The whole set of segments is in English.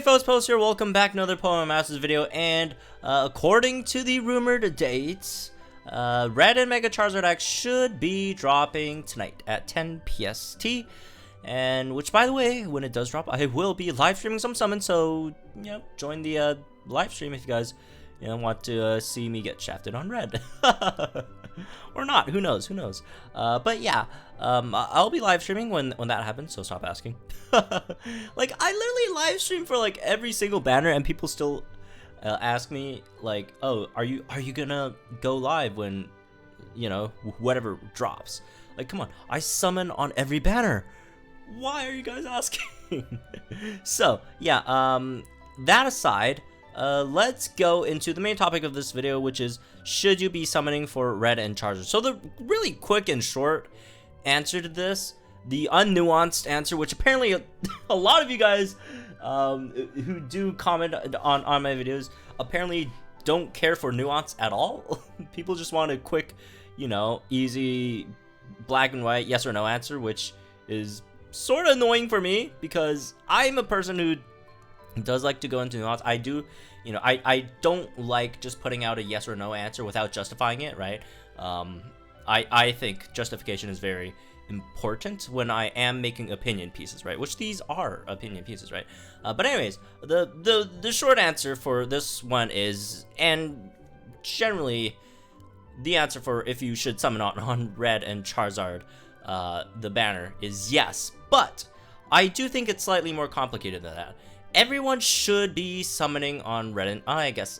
folks, Post here, welcome back to another Pokemon Masters video, and according to the rumored dates, Red and Mega Charizard X should be dropping tonight at 10 PST, and which, by the way, when it does drop, I will be live streaming some summons, so, join the live stream if you guys, want to see me get shafted on Red. Or not, who knows, but yeah, I'll be live streaming when that happens, so stop asking. Like, I literally live stream for like every single banner, and people still ask me like, oh, are you gonna go live when whatever drops? Like, come on, I summon on every banner. Why are you guys asking? So yeah, that aside, let's go into the main topic of this video, which is, should you be summoning for Red and Charizard? So the really quick and short answer to this, the unnuanced answer, which apparently a lot of you guys who do comment on my videos apparently don't care for nuance at all. People just want a quick, easy black and white yes or no answer, which is sort of annoying for me because I'm a person who does like to go into nuance. I do, I don't like just putting out a yes or no answer without justifying it, right? I think justification is very important when I am making opinion pieces, right? Which these are opinion pieces, right? But anyways, the short answer for this one is, and generally the answer for if you should summon on Red and Charizard, the banner, is yes. But I do think it's slightly more complicated than that. Everyone should be summoning on Red, and I guess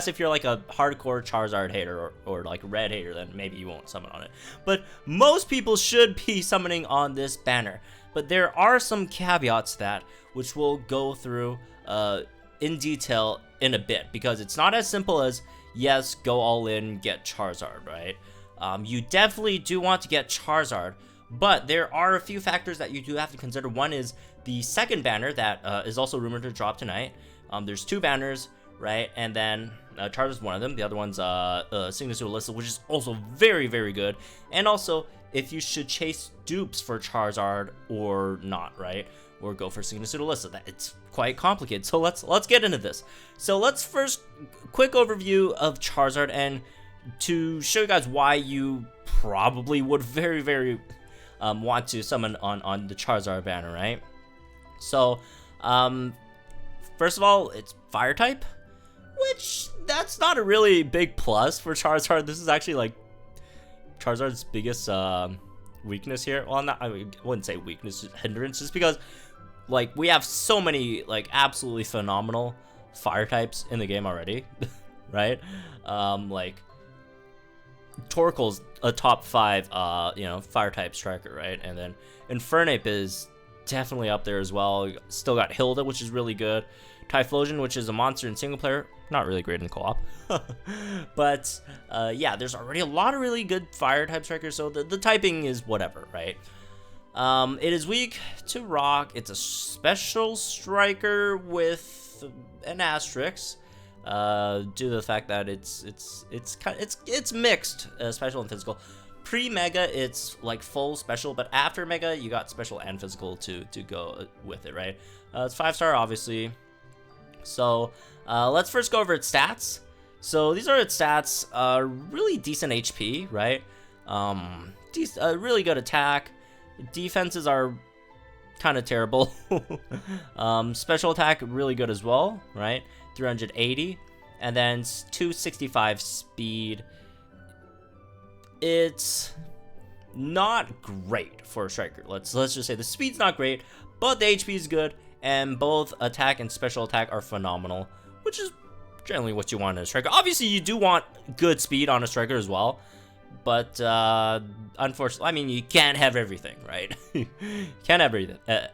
if you're like a hardcore Charizard hater or like Red hater, then maybe you won't summon on it. But most people should be summoning on this banner. But there are some caveats that which we'll go through in detail in a bit, because it's not as simple as yes, go all in, get Charizard, right? You definitely do want to get Charizard, but there are a few factors that you do have to consider. One is the second banner that is also rumored to drop tonight. There's two banners, right? And then Charizard's one of them. The other one's Signature Alyssa, which is also very, very good. And also, if you should chase dupes for Charizard or not, right? Or go for Signature Alyssa. It's quite complicated. So let's get into this. So let's first quick overview of Charizard, and to show you guys why you probably would very, very want to summon on the Charizard banner, right? So, first of all, it's fire type, which that's not a really big plus for Charizard. This is actually like Charizard's biggest weakness here. Well, I wouldn't say weakness, hindrance, just because like we have so many like absolutely phenomenal fire types in the game already, right? Like Torkoal's a top 5 fire type striker, right? And then Infernape is definitely up there as well. Still got Hilda, which is really good. Typhlosion, which is a monster in single player, not really great in co-op. But yeah, there's already a lot of really good fire type strikers, so the typing is whatever, right? It is weak to rock. It's a special striker with an asterisk, due to the fact that it's mixed, special and physical. Pre-Mega, it's like full special, but after Mega, you got special and physical to go with it, right? It's 5-star, obviously. So let's first go over its stats. So these are its stats. Really decent HP, right? Really good attack. Defenses are kind of terrible. Special attack, really good as well, right? 380, and then 265 speed. It's not great for a striker. Let's just say the speed's not great, but the HP is good, and both attack and special attack are phenomenal, which is generally what you want in a striker. Obviously, you do want good speed on a striker as well, but unfortunately, I mean, you can't have everything, right? You can't have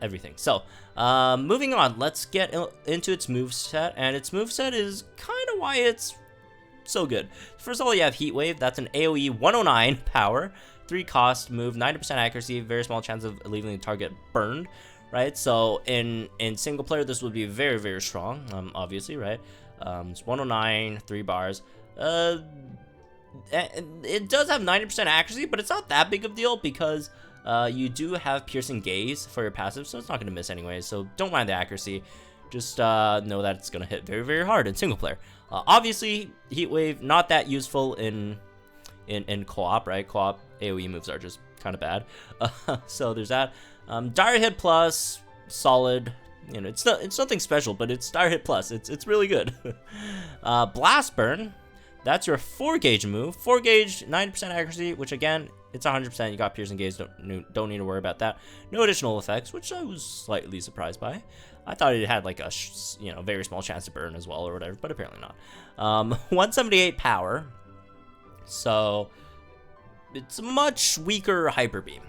everything. So, moving on, let's get into its moveset, and its moveset is kind of why it's so good. First of all, you have Heat Wave. That's an AoE 109 power, 3 cost move, 90% accuracy, very small chance of leaving the target burned, right? So in single player, this would be very, very strong, obviously, right? It's 109, 3 bars. It does have 90% accuracy, but it's not that big of a deal because you do have Piercing Gaze for your passive, so it's not going to miss anyways, so don't mind the accuracy. just know that it's gonna hit very, very hard in single player. Obviously, Heat Wave not that useful in co-op, right? Co-op AoE moves are just kind of bad. So there's that. Dire Hit Plus, solid. You know, it's nothing special, but it's Dire Hit Plus. It's really good. Blast Burn, that's your 4-gauge move. 4-gauge, 90% accuracy, which again, it's 100%. You got piercing gauge, don't need to worry about that. No additional effects, which I was slightly surprised by. I thought it had like a very small chance to burn as well or whatever, but apparently not. 178 power, so it's a much weaker Hyper Beam.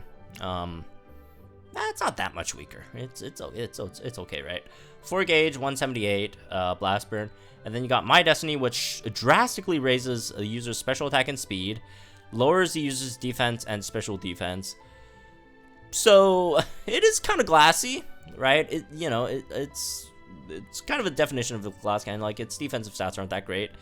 It's not that much weaker. It's okay, right? 4-gauge, 178 Blast Burn, and then you got My Destiny, which drastically raises a user's special attack and speed, lowers the user's defense and special defense. So it is kind of glassy, right? It's kind of a definition of the glass cannon. Like, its defensive stats aren't that great.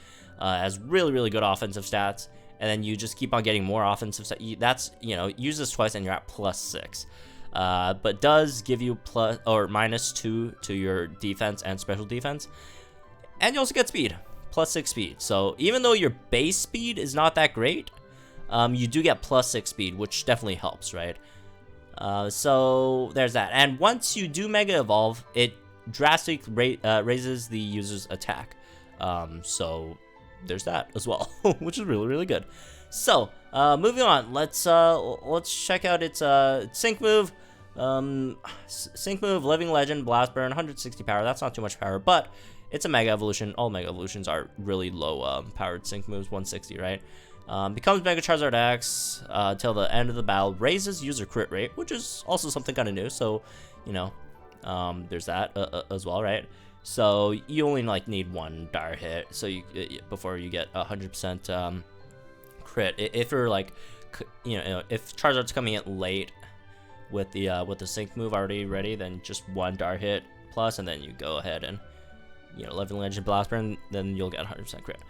Has really, really good offensive stats, and then you just keep on getting more offensive stats. That's, use this twice and you're at +6. But does give you plus or -2 to your defense and special defense, and you also get speed, +6 speed. So even though your base speed is not that great, you do get +6 speed, which definitely helps, right? So there's that. And once you do Mega Evolve, it drastically raises the user's attack. So there's that as well, which is really, really good. So moving on, let's check out its sync move. Sync move, Living Legend, Blast Burn, 160 power. That's not too much power, but it's a Mega Evolution. All Mega Evolutions are really low powered sync moves, 160, right? Becomes Mega Charizard X till the end of the battle, raises user crit rate, which is also something kind of new. So, there's that as well, right? So you only need one dire hit, so before you get 100% crit. If you're if Charizard's coming in late with the sync move already ready, then just one dire hit plus, and then you go ahead and Living Legend, Blast Burn, then you'll get 100% crit.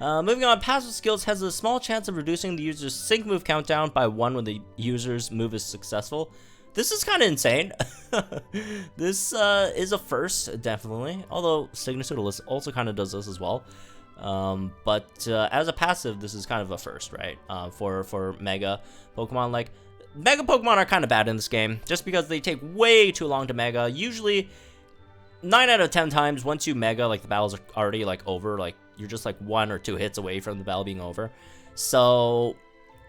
Moving on, passive skills has a small chance of reducing the user's sync move countdown by 1 when the user's move is successful. This is kind of insane. This is a first, definitely. Although Signature also kind of does this as well. But as a passive, this is kind of a first, right? For Mega Pokemon. Like, Mega Pokemon are kind of bad in this game, just because they take way too long to Mega. Usually, 9 out of 10 times, once you Mega, the battle's already over. You're just 1 or 2 hits away from the battle being over. So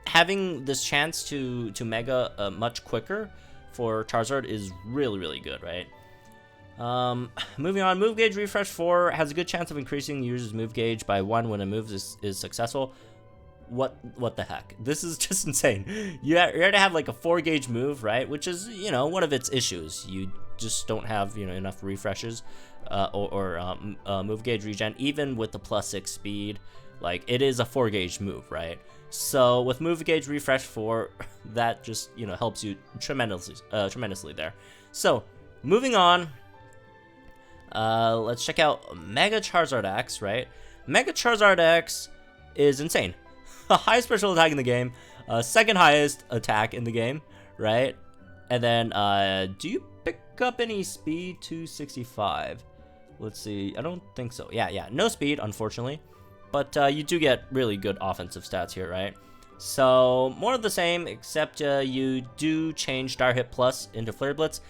having this chance to Mega much quicker for Charizard is really, really good, right? Moving on, Move Gauge Refresh 4 has a good chance of increasing the user's move gauge by 1 when a move is successful. What the heck? This is just insane. You have to have a 4-gauge move, right? Which is, one of its issues. You just don't have, enough refreshes or move gauge regen, even with the +6 speed. It is a 4-gauge move, right? So with Move Gauge Refresh 4, that just, helps you tremendously there. So moving on, let's check out Mega Charizard X, right? Mega Charizard X is insane. Highest special attack in the game, second highest attack in the game, right? And then, do you pick up any speed? 265. Let's see. I don't think so. Yeah. No speed, unfortunately. But you do get really good offensive stats here, right? So, more of the same, except you do change Dire Hit Plus into Flare Blitz,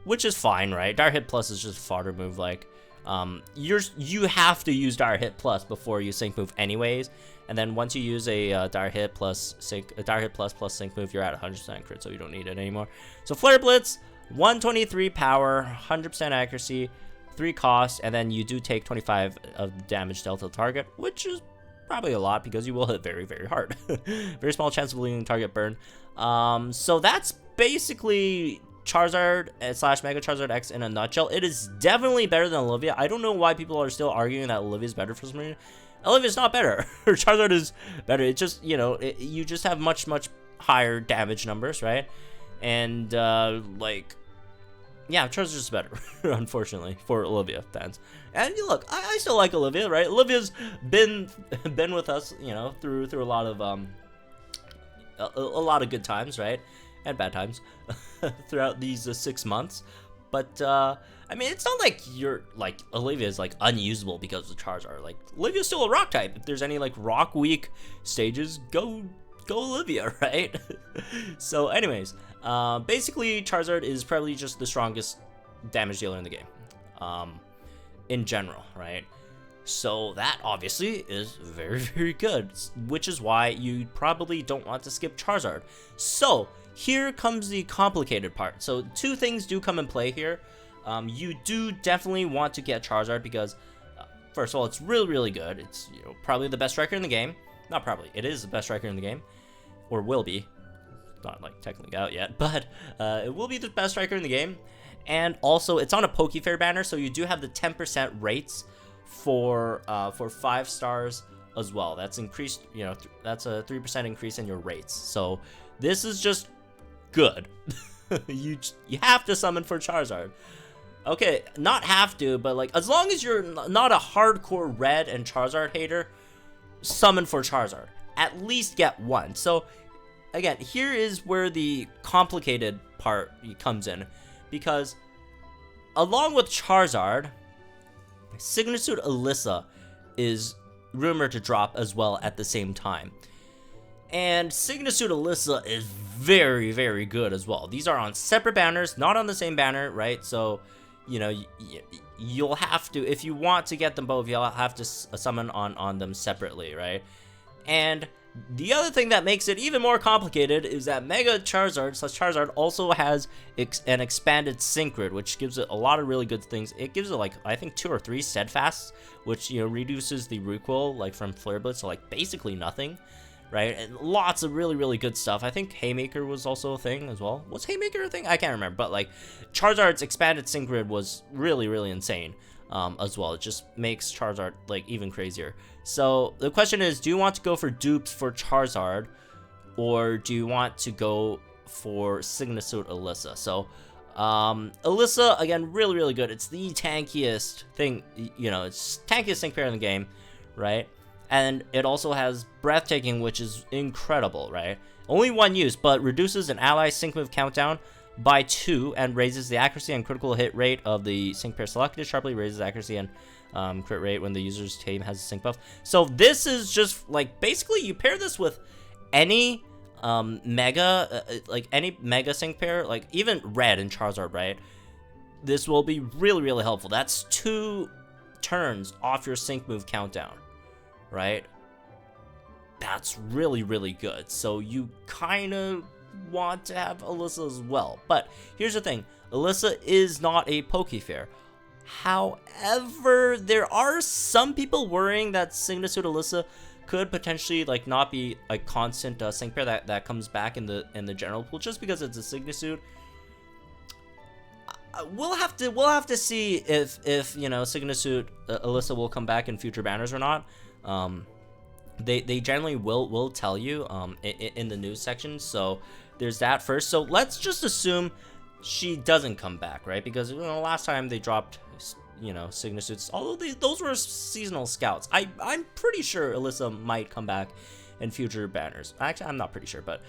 which is fine, right? Dire Hit Plus is just a fodder move. You have to use Dire Hit Plus before you sync move anyways. And then once you use a Dire Hit Plus sync move, you're at 100% crit, so you don't need it anymore. So Flare Blitz, 123 power, 100% accuracy, 3 cost, and then you do take 25 of damage dealt to the target, which is probably a lot because you will hit very, very hard. Very small chance of leaving target burn. So that's basically Charizard / Mega Charizard X in a nutshell. It is definitely better than Olivia. I don't know why people are still arguing that Olivia is better for some reason. Olivia's not better. Charizard is better. It's just, you just have much, much higher damage numbers, right? And, yeah, Charizard's just better, unfortunately, for Olivia fans. And look, I still like Olivia, right? Olivia's been with us, through a lot of a lot of good times, right? And bad times throughout these 6 months. But I mean, it's not like Olivia is like unusable because of Charizard. Like Olivia's still a rock type. If there's any like rock weak stages, go Olivia, right? So anyways, basically Charizard is probably just the strongest damage dealer in the game, in general, right? So that obviously is very, very good, which is why you probably don't want to skip Charizard. So here comes the complicated part. So two things do come in play here. You do definitely want to get Charizard because, first of all, it's really, really good. It's probably the best striker in the game. Not probably, it is the best striker in the game, or will be. Not like technically out yet, but it will be the best striker in the game. And also, it's on a Pokefair banner, so you do have the 10% rates for 5 stars as well. That's increased, that's a 3% increase in your rates. So this is just good. you have to summon for Charizard. Okay, not have to, but like as long as you're not a hardcore Red and Charizard hater, summon for Charizard. At least get one. So again, here is where the complicated part comes in, because along with Charizard, Signature Alyssa is rumored to drop as well at the same time. And Signature Alyssa is very, very good as well. These are on separate banners, not on the same banner, right? So, you'll have to, if you want to get them both, you'll have to summon on them separately, right? And the other thing that makes it even more complicated is that Mega Charizard / Charizard also has an expanded sync grid, which gives it a lot of really good things. It gives it like, I think 2 or 3 steadfasts, which reduces the recoil like from Flare Blitz to like basically nothing, right? And lots of really, really good stuff. I think Haymaker was also a thing as well. Was Haymaker a thing? I can't remember, but like Charizard's expanded sync grid was really, really insane. As well. It just makes Charizard like even crazier. So the question is, do you want to go for dupes for Charizard, or do you want to go for Signature Alyssa? So Alyssa, again, really, really good. It's the tankiest thing, it's tankiest sync pair in the game, right? And it also has Breathtaking, which is incredible, right? Only 1 use, but reduces an ally sync move countdown by 2 and raises the accuracy and critical hit rate of the sync pair selected. Sharply raises accuracy and crit rate when the user's team has a sync buff. So this is just like basically you pair this with any mega any mega sync pair, like even Red and Charizard, right? This will be really, really helpful. That's 2 turns off your sync move countdown, right? That's really, really good. So you kind of want to have Alyssa as well. But here's the thing, Alyssa is not a Pokefair. However, there are some people worrying that Signature Alyssa could potentially like not be a constant sync pair that comes back in the general pool just because it's a Signature. We'll have to see if Signature Alyssa will come back in future banners or not. They generally will tell you in the news section, so there's that first. So let's just assume she doesn't come back, right? Because last time they dropped Signatures, although those were seasonal scouts. I'm pretty sure Alyssa might come back in future banners. Actually, I'm not pretty sure, but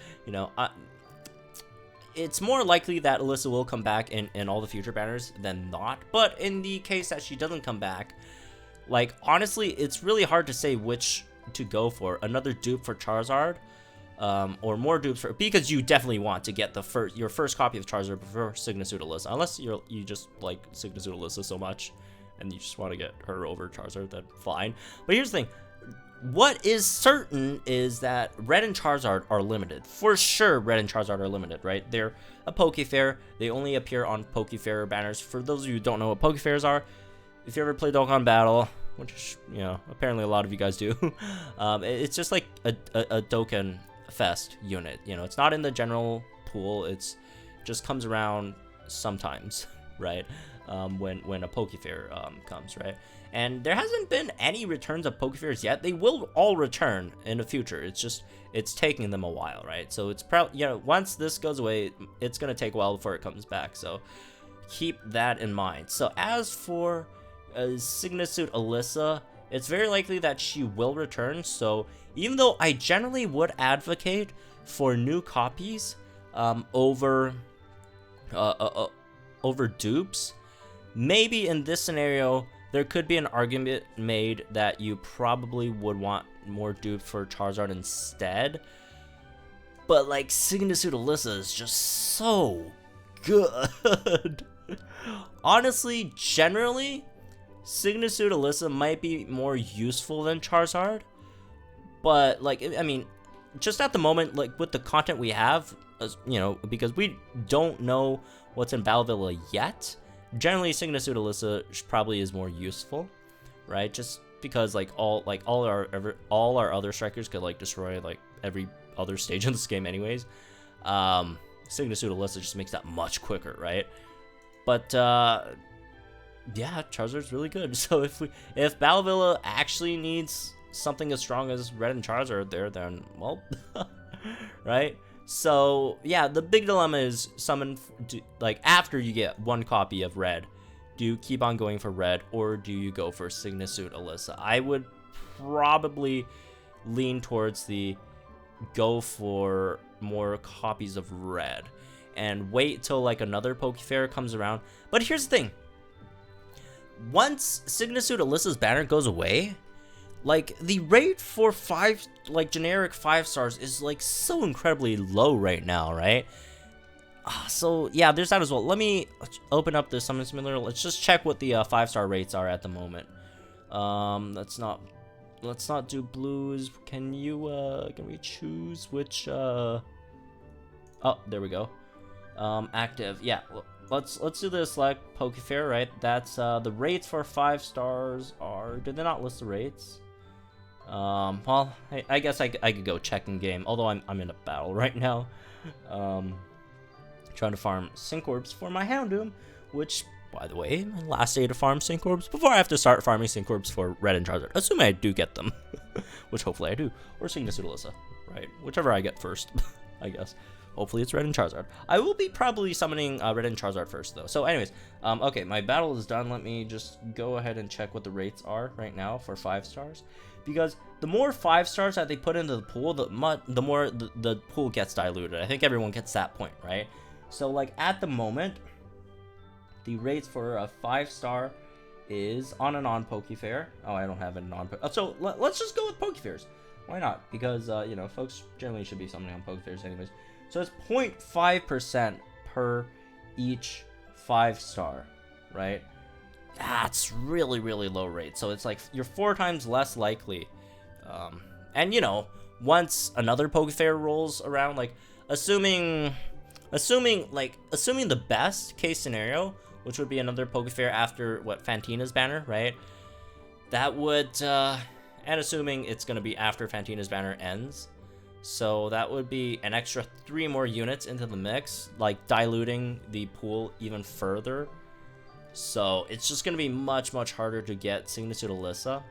it's more likely that Alyssa will come back in all the future banners than not. But in the case that she doesn't come back, like honestly, it's really hard to say which to go for. Another dupe for Charizard, or more dupes because you definitely want to get your first copy of Charizard before Signature Alyssa, unless you just like Signature Alyssa so much and you just want to get her over Charizard, then fine. But here's the thing, what is certain is that Red and Charizard are limited. For sure, Red and Charizard are limited, right? They're a Pokefair. They only appear on Pokefair banners. For those of you who don't know what Pokefairs are, if you ever play Dokkan Battle, which apparently a lot of you guys do, it's just like a Dokkan Fest unit. It's not in the general pool. It's just comes around sometimes, right? When a Pokefair comes, right? And there hasn't been any returns of Pokefairs yet. They will all return in the future. It's taking them a while, right? So it's probably once this goes away, it's gonna take a while before it comes back. So keep that in mind. So as for Signature Alyssa, it's very likely that she will return. So even though I generally would advocate for new copies over over Dupes, maybe in this scenario, there could be an argument made that you probably would want more Dupes for Charizard instead. But, like, Signasuit Alyssa is just so good. Honestly, generally, Signasuit Alyssa might be more useful than Charizard. But, like, I mean, just at the moment, like, with the content we have, you know, because we don't know what's in Battle Villa yet, generally, Signasuit Alyssa probably is more useful, right? Just because, like, all our other strikers could, like, destroy, like, every other stage in this game anyways. Signasuit Alyssa just makes that much quicker, right? But yeah, Charizard's really good. So if Battle Villa actually needs something as strong as Red and Charizard there, then well, right? So yeah, the big dilemma is like after you get one copy of Red, do you keep on going for Red or do you go for Signasuit Alyssa? I would probably lean towards the go for more copies of Red and wait till like another Pokefair comes around. But here's the thing, once Signasuit Alyssa's banner goes away, like the rate for generic 5 stars is like so incredibly low right now, right? So yeah, there's that as well. Let me open up the Summon Simulator. Let's just check what the 5-star rates are at the moment. Let's not do blues. Can we choose which oh, there we go. Active. Yeah, let's do the select Pokefair, right? That's the rates for 5 stars are, did they not list the rates? Well, I guess I could go check in game, although I'm in a battle right now. Trying to farm Syncorbs for my Houndoom, which, by the way, my last day to farm Syncorbs before I have to start farming Syncorbs for Red and Charizard, assuming I do get them, which hopefully I do, or Signasuit Alyssa, right? Whichever I get first, I guess. Hopefully it's Red and Charizard. I will be probably summoning Red and Charizard first, though. So anyways, okay, my battle is done. Let me just go ahead and check what the rates are right now for 5 stars. Because the more 5 stars that they put into the pool, the more the pool gets diluted. I think everyone gets that point, right? So, like, at the moment, the rates for a 5-star is on and on Pokefair. Oh, I don't have it on. So let's just go with Pokefairs. Why not? Because you know, folks generally should be summoning on Pokefairs anyways. So it's 0.5% per each 5-star, right? That's really, really low rate. So it's like you're 4 times less likely. And you know, once another Pokefair rolls around, like assuming the best case scenario, which would be another Pokefair after what, Fantina's banner, right? That would and assuming it's gonna be after Fantina's banner ends. So that would be an extra 3 more units into the mix, like diluting the pool even further. So it's just going to be much, much harder to get Signasuit Alyssa.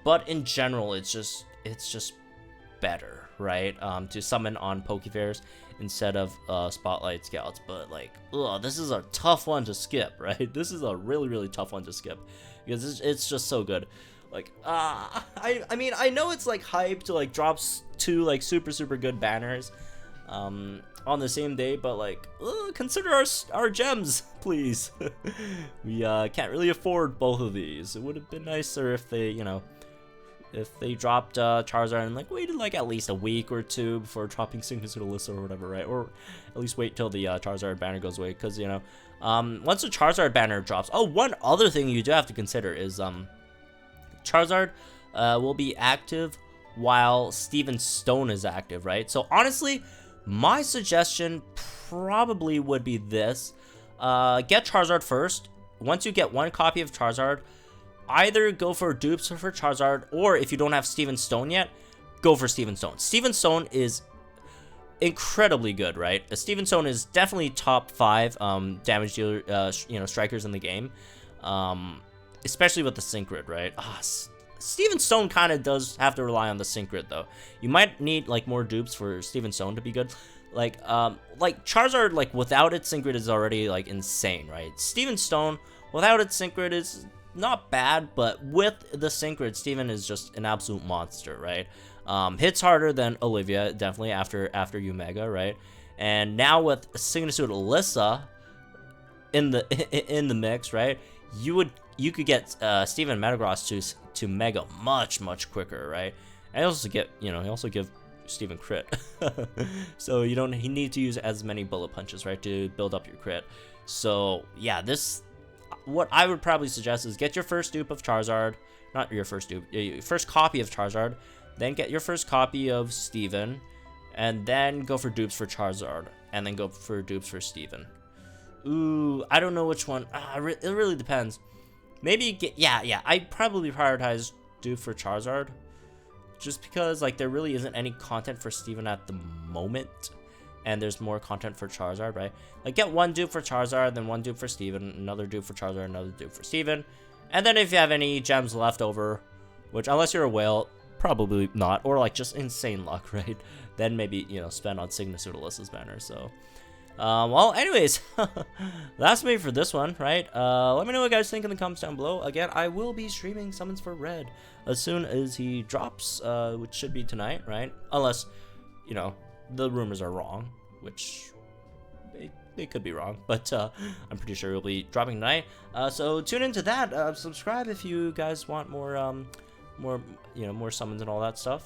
But in general, it's just better, right? To summon on Pokefairs instead of Spotlight Scouts. But like, this is a tough one to skip, right? This is a really, really tough one to skip because it's just so good. Like, I mean, I know it's like hype to like drop 2 like super good banners on the same day, but like, consider our gems, please. We can't really afford both of these. It would have been nicer if they, you know, if they dropped Charizard and like waited like at least a week or 2 before dropping Signasuit Alyssa or whatever, right? Or at least wait till the Charizard banner goes away, because you know, once the Charizard banner drops. Oh, one other thing you do have to consider is Charizard will be active while Steven Stone is active, right? So honestly, my suggestion probably would be this. Get Charizard first. Once you get 1 copy of Charizard, either go for Dupes for Charizard, or if you don't have Steven Stone yet, go for Steven Stone. Steven Stone is incredibly good, right? Steven Stone is definitely top 5 damage dealer, you know, strikers in the game. Especially with the Synchro, right? Steven Stone kind of does have to rely on the Synchro, though. You might need like more Dupes for Steven Stone to be good. Like Charizard, like without its Synchro is already like insane, right? Steven Stone without its Synchro is not bad, but with the Synchro, Steven is just an absolute monster, right? Hits harder than Olivia, definitely after Umega, right? And now with Signasuit Alyssa, in the mix, right? You could get Steven Metagross to Mega much quicker, right? And also get, you know, he also give Steven crit. So you don't need to use as many bullet punches, right, to build up your crit. So yeah, what I would probably suggest is get your first dupe of Charizard, not your first dupe, your first copy of Charizard, then get your first copy of Steven, and then go for dupes for Charizard, and then go for dupes for Steven. Ooh, I don't know which one. It really depends. Maybe yeah, I probably prioritize dupe for Charizard, just because like there really isn't any content for Steven at the moment, and there's more content for Charizard, right? Like get one dupe for Charizard, then one dupe for Steven, another dupe for Charizard, another dupe for Steven, and then if you have any gems left over, which unless you're a whale, probably not, or like just insane luck, right? Then maybe, you know, spend on Signacidalus's banner. So well, anyways, that's me for this one, right? Let me know what you guys think in the comments down below. Again, I will be streaming summons for Red as soon as he drops, which should be tonight, right? Unless, you know, the rumors are wrong, which they could be wrong, but I'm pretty sure he'll be dropping tonight. So tune into that. Subscribe if you guys want more more summons and all that stuff.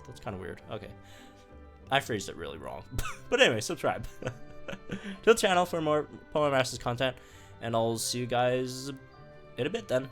That's kind of weird. Okay, I phrased it really wrong. But anyway, subscribe to the channel for more Pokemon Masters content, and I'll see you guys in a bit then.